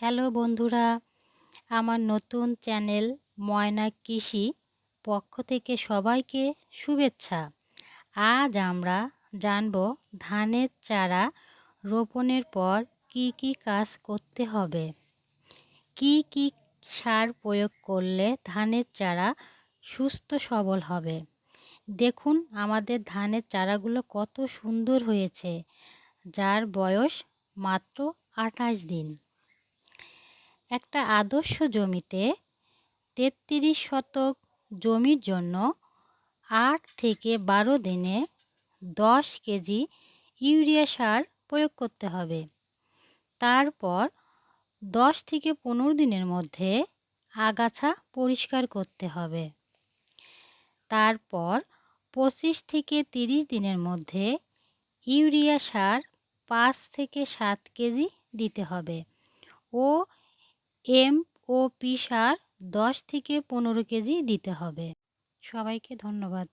Hello বন্ধুরা, আমার নতুন চ্যানেল ময়না কৃষি পক্ষ থেকে সবাইকে শুভেচ্ছা। আজ আমরা জানব ধানের চারা রোপণের পর কি কি কাজ করতে হবে, কি কি সার প্রয়োগ করলে ধানের চারা সুস্থ সবল হবে। দেখুন আমাদের ধানের চারাগুলো কত সুন্দর হয়েছে, যার বয়স মাত্র 28 দিন। একটা আদর্শ জমিতে 33 শতক জমির জন্য 8 থেকে 12 দিনে 10 কেজি ইউরিয়া সার প্রয়োগ করতে হবে। তারপর 10 থেকে 15 দিনের মধ্যে আগাছা পরিষ্কার করতে হবে। তারপর 25 থেকে 30 দিনের মধ্যে ইউরিয়া সার 5 থেকে 7 কেজি দিতে হবে ও এমওপি সার 10 থেকে 15 কেজি দিতে হবে। সবাইকে ধন্যবাদ।